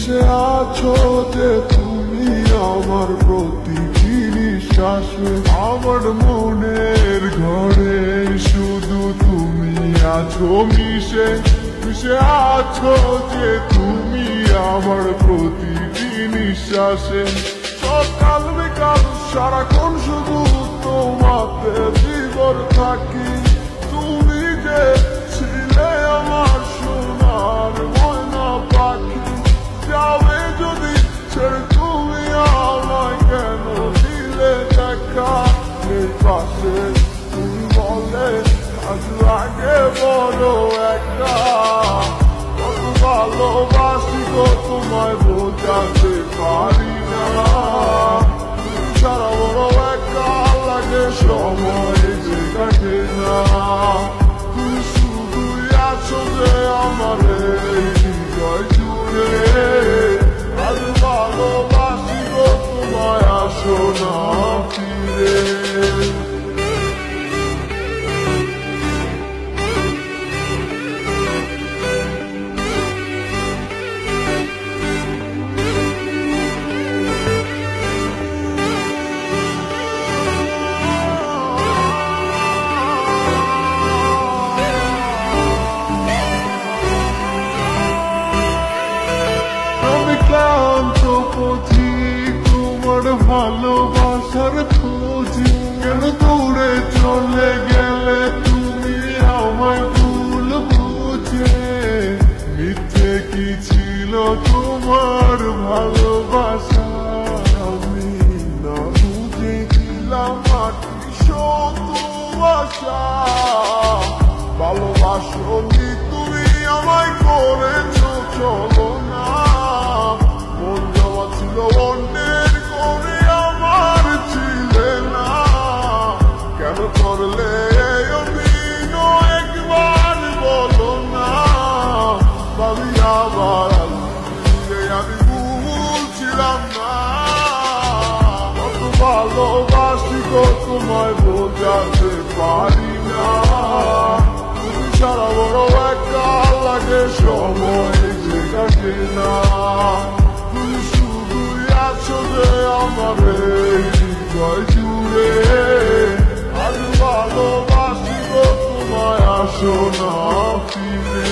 মিশে আছো যে তুমি আমার প্রতিটি নিঃশ্বাসে, আমার মনের ঘরে শুধু তুমি আছো মিশে মিশে আছো যে তুমি আমার প্রতিটি নিঃশ্বাসে। সকাল বিকাল সারাক্ষণ শুধু তোমাতে বিভোর থাকি, তুমি যে ছিলে আমার সোনার ময়না পাখি। যাবে যদি ছেড়ে তুমি আমায় কেন দিলে দেখা, এই পাশে তুমি বলে আজ লাগে বড় একা। কত ভালোবাসি গো তোমায় বোঝাতে পারি না, তুমি ছাড়া বড় একা লাগে সময় যে কাটে না। তুমি শুধুই আছো যে আমার এই হৃদয় জুড়ে, আজ ভালোবাসি গো তোমায় আসো না ফিরে। ক্লান্ত পথিক তোমার ভালোবাসার খোঁজে, কেন দূরে চলে গেলে তুমি আমায় ভুল বুঝে। মিথ্যে কি ছিল তোমার ভালোবাসা, আমি না বুঝে দিলাম মাটি শত আশা। ভালোবাসো কি তুমি আমায় করেছো চলো না, মন যাওয়া ছিল অন্যের করে আমার ছিলে না। কেন করলে অভিনয় একবার বলো না, ভাবি আবার আমি ভুলছিলাম না। কত ভালোবাসি গো তোমায় বোঝাতে পারি না, তুমি সারা বড় একা লাগে সময় যে কাটে না। তুমি শুধুই আছো যে আমার এই হৃদয় জুড়ে, আজ ভালোবাসি গো তোমায় আসো না ফিরে।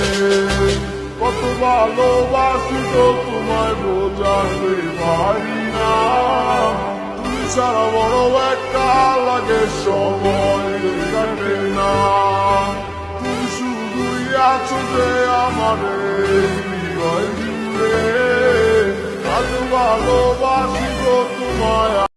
কত ভালোবাসি গো তোমায় বোঝাতে পারি না, তুমি ছাড়া বড় একা লাগে সময় কাটে না। তুমি শুধুই আছো যে আমার এই হৃদয় জুড়ে, আজ ভালোবাসি গো তোমায়।